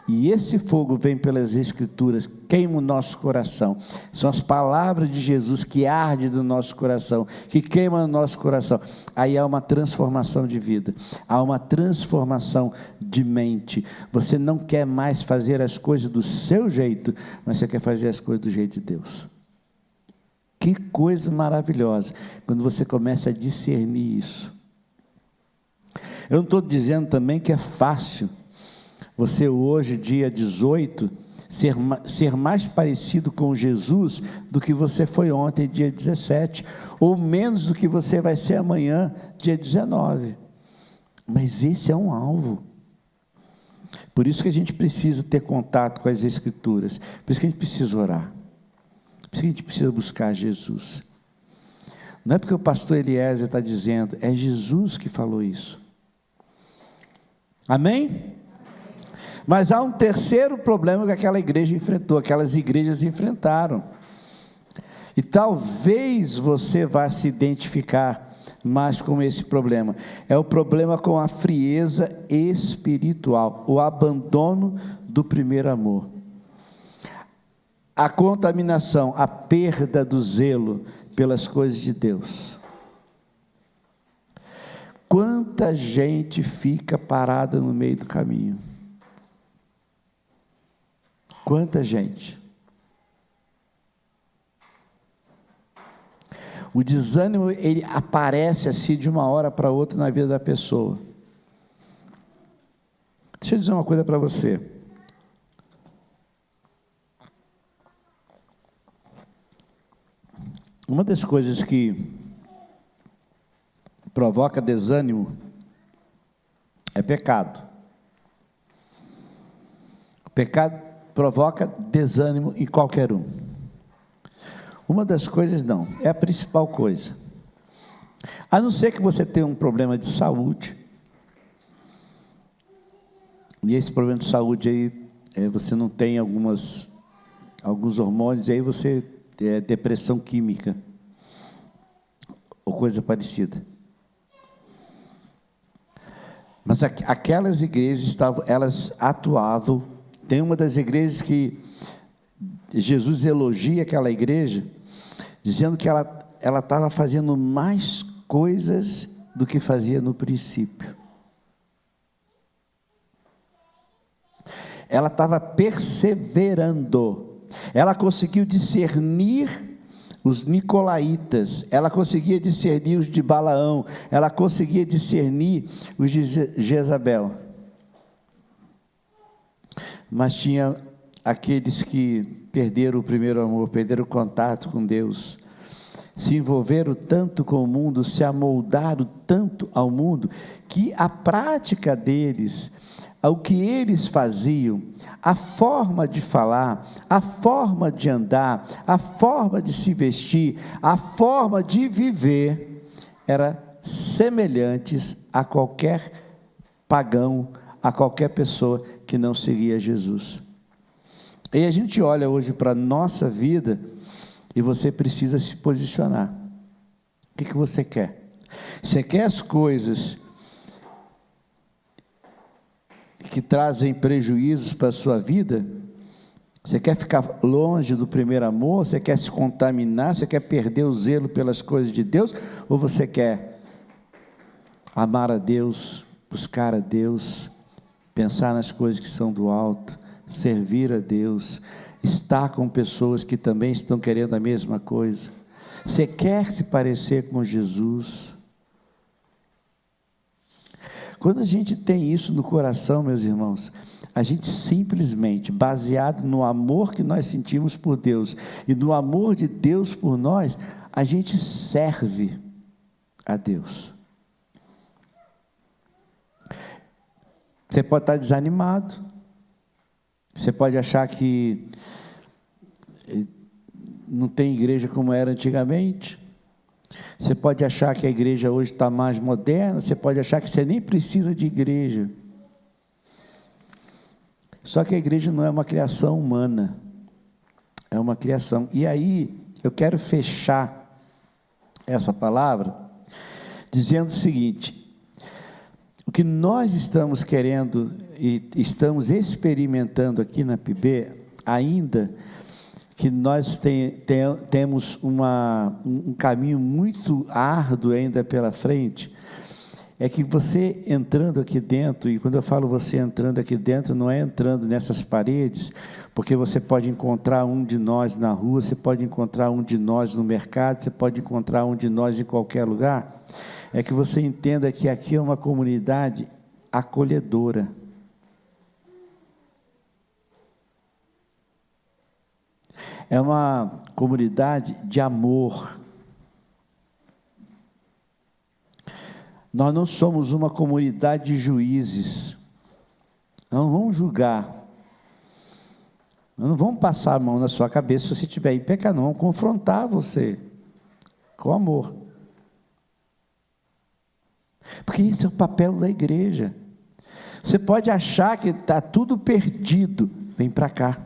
E esse fogo vem pelas Escrituras, queima o nosso coração. São as palavras de Jesus que ardem no nosso coração, que queima no nosso coração. Aí há uma transformação de vida, há uma transformação de mente. Você não quer mais fazer as coisas do seu jeito, mas você quer fazer as coisas do jeito de Deus. Que coisa maravilhosa, quando você começa a discernir isso. Eu não estou dizendo também que é fácil você hoje, dia 18, ser mais parecido com Jesus do que você foi ontem, dia 17, ou menos do que você vai ser amanhã, dia 19. Mas esse é um alvo. Por isso que a gente precisa ter contato com as Escrituras, por isso que a gente precisa orar, por isso que a gente precisa buscar Jesus. Não é porque o pastor Eliezer está dizendo, é Jesus que falou isso. Amém? Mas há um terceiro problema que aquela igreja enfrentou, aquelas igrejas enfrentaram. E talvez você vá se identificar mais com esse problema. É o problema com a frieza espiritual, o abandono do primeiro amor. A contaminação, a perda do zelo pelas coisas de Deus. Quanta gente fica parada no meio do caminho? Quanta gente? O desânimo, ele aparece assim de uma hora para outra na vida da pessoa. Deixa eu dizer uma coisa para você. Uma das coisas que provoca desânimo é pecado. O pecado provoca desânimo em qualquer um. Uma das coisas não, é a principal coisa. A não ser que você tenha um problema de saúde, e esse problema de saúde aí, você não tem alguns hormônios, aí você tem depressão química, ou coisa parecida. Mas aquelas igrejas, elas atuavam. Tem uma das igrejas que Jesus elogia aquela igreja, dizendo que ela estava fazendo mais coisas do que fazia no princípio. Ela estava perseverando. Ela conseguiu discernir os nicolaítas, ela conseguia discernir os de Balaão, ela conseguia discernir os de Jezabel. Mas tinha aqueles que perderam o primeiro amor, perderam o contato com Deus, se envolveram tanto com o mundo, se amoldaram tanto ao mundo, que a prática deles, o que eles faziam, a forma de falar, a forma de andar, a forma de se vestir, a forma de viver, era semelhantes a qualquer pagão, a qualquer pessoa que não seguia Jesus. E a gente olha hoje para a nossa vida e você precisa se posicionar. O que você quer? Você quer as coisas que trazem prejuízos para a sua vida? Você quer ficar longe do primeiro amor? Você quer se contaminar? Você quer perder o zelo pelas coisas de Deus? Ou você quer amar a Deus, buscar a Deus, pensar nas coisas que são do alto, servir a Deus, estar com pessoas que também estão querendo a mesma coisa? Você quer se parecer com Jesus? Quando a gente tem isso no coração, meus irmãos, a gente simplesmente, baseado no amor que nós sentimos por Deus e no amor de Deus por nós, a gente serve a Deus. Você pode estar desanimado, você pode achar que não tem igreja como era antigamente, você pode achar que a igreja hoje está mais moderna, você pode achar que você nem precisa de igreja. Só que a igreja não é uma criação humana, é uma criação. E aí, eu quero fechar essa palavra dizendo o seguinte: o que nós estamos querendo e estamos experimentando aqui na PIB, ainda que nós temos um caminho muito árduo ainda pela frente, é que você entrando aqui dentro, e quando eu falo você entrando aqui dentro, não é entrando nessas paredes, porque você pode encontrar um de nós na rua, você pode encontrar um de nós no mercado, você pode encontrar um de nós em qualquer lugar, é que você entenda que aqui é uma comunidade acolhedora. É uma comunidade de amor. Nós não somos uma comunidade de juízes. Nós não vamos julgar. Nós não vamos passar a mão na sua cabeça se você estiver em pecado. Não vamos confrontar você com amor. Porque esse é o papel da igreja. Você pode achar que está tudo perdido. Vem para cá.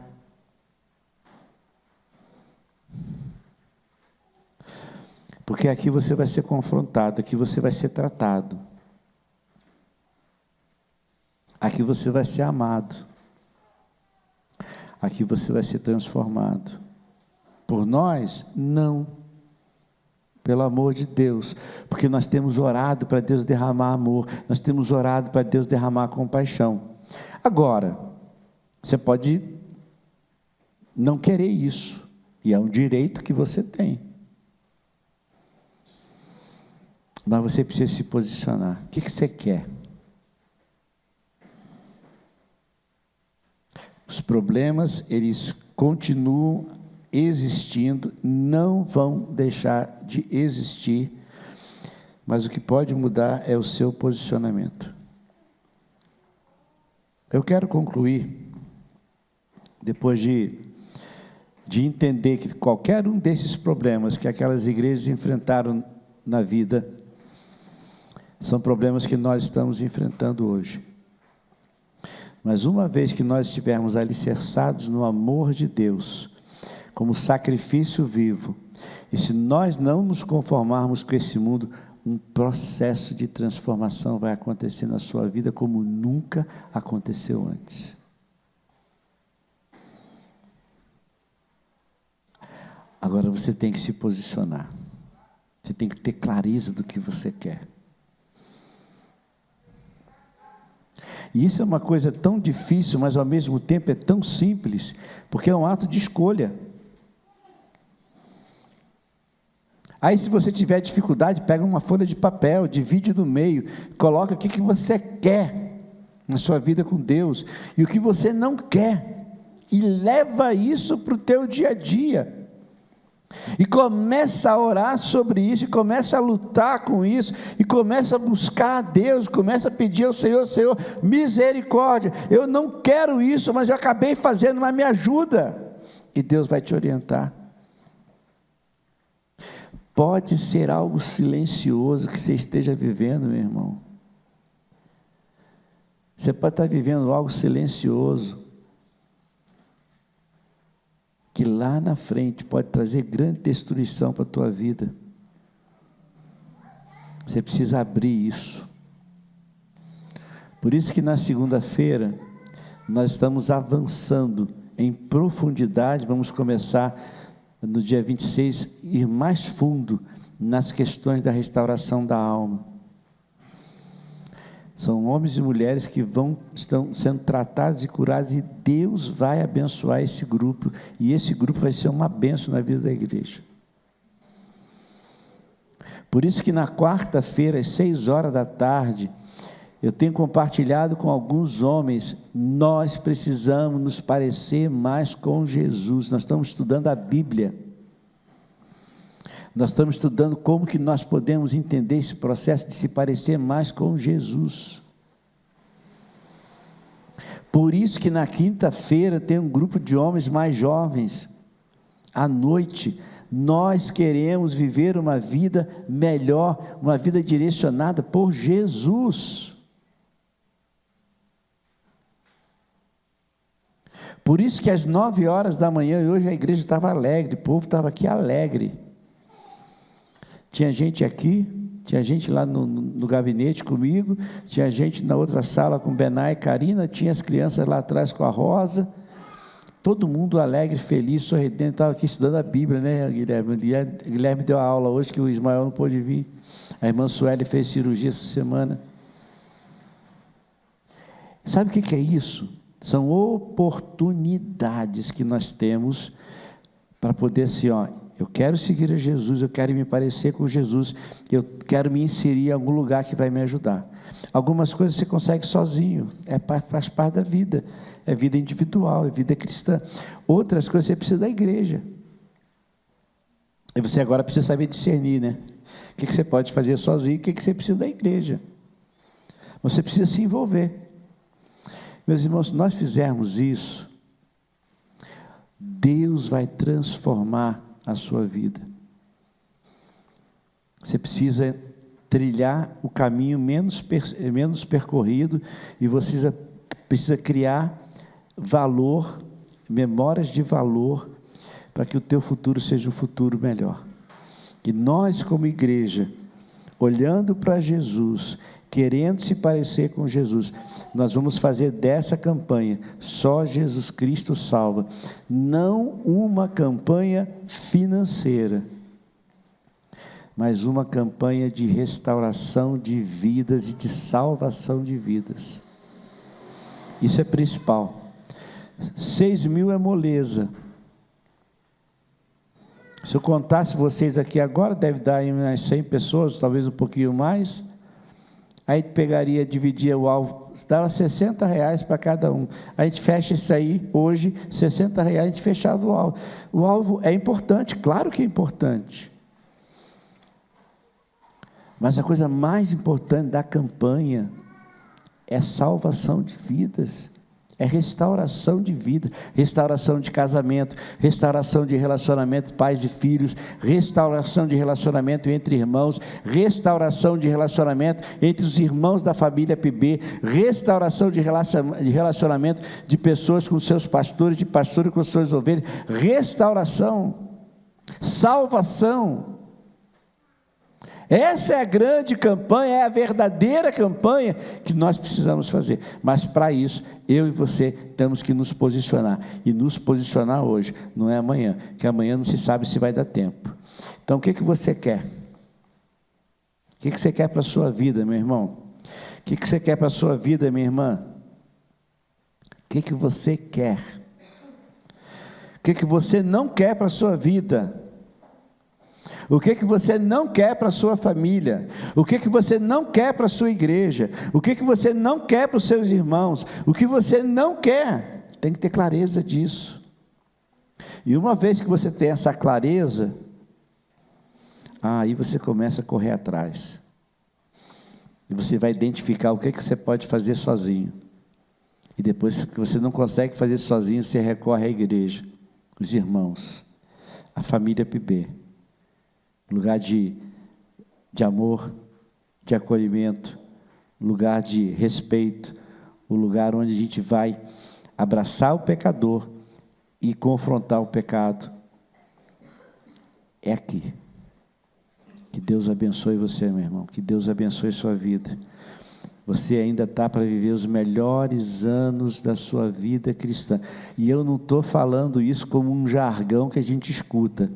Porque aqui você vai ser confrontado, aqui você vai ser tratado. Aqui você vai ser amado. Aqui você vai ser transformado. Por nós? Não. Pelo amor de Deus. Porque nós temos orado para Deus derramar amor. Nós temos orado para Deus derramar compaixão. Agora, você pode não querer isso. E é um direito que você tem. Mas você precisa se posicionar. O que você quer? Os problemas, eles continuam existindo, não vão deixar de existir, mas o que pode mudar é o seu posicionamento. Eu quero concluir, depois de entender que qualquer um desses problemas que aquelas igrejas enfrentaram na vida, são problemas que nós estamos enfrentando hoje. Mas uma vez que nós estivermos alicerçados no amor de Deus, como sacrifício vivo, e se nós não nos conformarmos com esse mundo, um processo de transformação vai acontecer na sua vida como nunca aconteceu antes. Agora você tem que se posicionar. Você tem que ter clareza do que você quer. E isso é uma coisa tão difícil, mas ao mesmo tempo é tão simples, porque é um ato de escolha. Aí, se você tiver dificuldade, pega uma folha de papel, divide no meio, coloca o que você quer na sua vida com Deus, e o que você não quer, e leva isso para o teu dia a dia. E começa a orar sobre isso, e começa a lutar com isso, e começa a buscar a Deus, começa a pedir ao Senhor: Senhor, misericórdia, eu não quero isso, mas eu acabei fazendo, mas me ajuda. E Deus vai te orientar. Pode ser algo silencioso que você esteja vivendo, meu irmão. Você pode estar vivendo algo silencioso, que lá na frente pode trazer grande destruição para a tua vida. Você precisa abrir isso. Por isso que na segunda-feira, nós estamos avançando em profundidade, vamos começar no dia 26, ir mais fundo nas questões da restauração da alma. São homens e mulheres que estão sendo tratados e curados, e Deus vai abençoar esse grupo, e esse grupo vai ser uma bênção na vida da igreja. Por isso que na quarta-feira, às 6h, eu tenho compartilhado com alguns homens, nós precisamos nos parecer mais com Jesus. Nós estamos estudando a Bíblia. Nós estamos estudando como que nós podemos entender esse processo de se parecer mais com Jesus. Por isso que na quinta-feira tem um grupo de homens mais jovens. À noite, nós queremos viver uma vida melhor, uma vida direcionada por Jesus. Por isso que às 9h, e hoje a igreja estava alegre, o povo estava aqui alegre. Tinha gente aqui, tinha gente lá no gabinete comigo, tinha gente na outra sala com Benai e Karina, tinha as crianças lá atrás com a Rosa, todo mundo alegre, feliz, sorridente. Estava aqui estudando a Bíblia, né, Guilherme? Guilherme deu a aula hoje, que o Ismael não pôde vir. A irmã Sueli fez cirurgia essa semana. Sabe o que é isso? São oportunidades que nós temos para poder assim, eu quero seguir a Jesus, eu quero me parecer com Jesus, eu quero me inserir em algum lugar que vai me ajudar. Algumas coisas você consegue sozinho, faz parte da vida, é vida individual, é vida cristã. Outras coisas você precisa da igreja. E você agora precisa saber discernir, né? O que você pode fazer sozinho, o que você precisa da igreja. Você precisa se envolver. Meus irmãos, se nós fizermos isso, Deus vai transformar a sua vida. Você precisa trilhar o caminho menos percorrido, e você precisa criar valor, memórias de valor, para que o teu futuro seja um futuro melhor. E nós, como igreja, olhando para Jesus, querendo se parecer com Jesus, nós vamos fazer dessa campanha Só Jesus Cristo Salva, não uma campanha financeira, mas uma campanha de restauração de vidas e de salvação de vidas. Isso é principal. 6.000 é moleza. Se eu contasse vocês aqui agora, deve dar aí umas 100 pessoas, talvez um pouquinho mais. Aí pegaria, dividia o alvo, dava R$60 para cada um. A gente fecha isso aí, hoje, R$60, a gente fechava o alvo. O alvo é importante, claro que é importante. Mas a coisa mais importante da campanha é salvação de vidas. É restauração de vida, restauração de casamento, restauração de relacionamento pais e filhos, restauração de relacionamento entre irmãos, restauração de relacionamento entre os irmãos da família PB, restauração de relacionamento de pessoas com seus pastores, de pastores com suas ovelhas, restauração, salvação. Essa é a grande campanha, é a verdadeira campanha que nós precisamos fazer. Mas para isso, eu e você temos que nos posicionar. E nos posicionar hoje, não é amanhã, que amanhã não se sabe se vai dar tempo. Então, o que você quer? O que você quer para a sua vida, meu irmão? O que você quer para a sua vida, minha irmã? O que você quer? O que você não quer para a sua vida? O que você não quer para a sua família? O que você não quer para a sua igreja? O que você não quer para os seus irmãos? O que você não quer? Tem que ter clareza disso. E uma vez que você tem essa clareza, aí você começa a correr atrás. E você vai identificar o que você pode fazer sozinho. E depois que você não consegue fazer sozinho, você recorre à igreja, os irmãos, a família PB. Lugar de amor, de acolhimento, lugar de respeito, o lugar onde a gente vai abraçar o pecador e confrontar o pecado. É aqui. Que Deus abençoe você, meu irmão, que Deus abençoe sua vida. Você ainda está para viver os melhores anos da sua vida cristã. E eu não estou falando isso como um jargão que a gente escuta.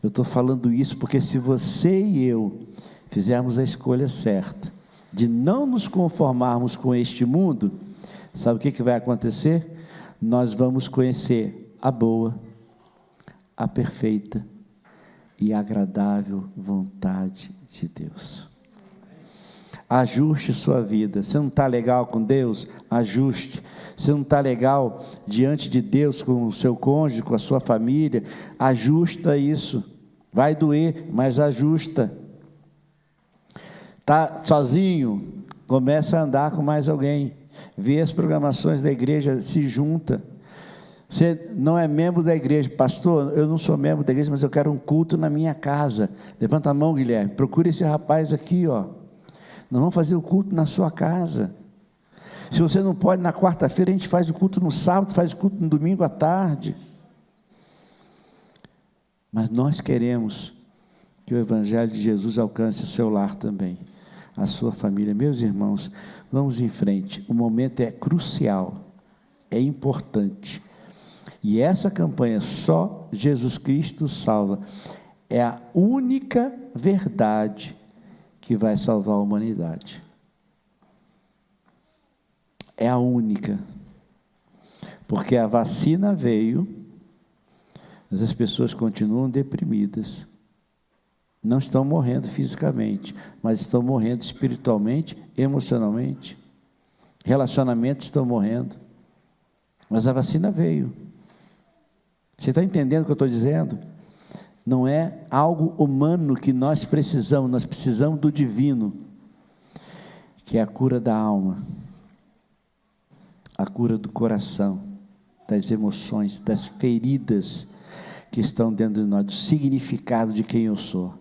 Eu estou falando isso porque se você e eu fizermos a escolha certa, de não nos conformarmos com este mundo, sabe o que vai acontecer? Nós vamos conhecer a boa, a perfeita e agradável vontade de Deus. Ajuste sua vida. Você não está legal com Deus? Ajuste. Você não está legal diante de Deus com o seu cônjuge, com a sua família? Ajusta isso. Vai doer, mas ajusta. Está sozinho? Começa a andar com mais alguém. Vê as programações da igreja, se junta. Você não é membro da igreja. Pastor, eu não sou membro da igreja, mas eu quero um culto na minha casa. Levanta a mão, Guilherme. Procure esse rapaz aqui, ó. Nós vamos fazer o culto na sua casa. Se você não pode, na quarta-feira, a gente faz o culto no sábado, faz o culto no domingo à tarde. Mas nós queremos que o Evangelho de Jesus alcance o seu lar também, a sua família. Meus irmãos, vamos em frente. O momento é crucial, é importante. E essa campanha, Só Jesus Cristo Salva, é a única verdade que vai salvar a humanidade. É a única. Porque a vacina veio, mas as pessoas continuam deprimidas. Não estão morrendo fisicamente, mas estão morrendo espiritualmente, emocionalmente. Relacionamentos estão morrendo. Mas a vacina veio. Você está entendendo o que eu estou dizendo? Não é algo humano que nós precisamos do divino, que é a cura da alma, a cura do coração, das emoções, das feridas que estão dentro de nós, do significado de quem eu sou,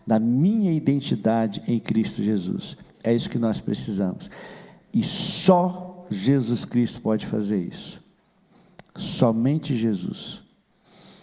da minha identidade em Cristo Jesus. É isso que nós precisamos. E só Jesus Cristo pode fazer isso. Somente Jesus.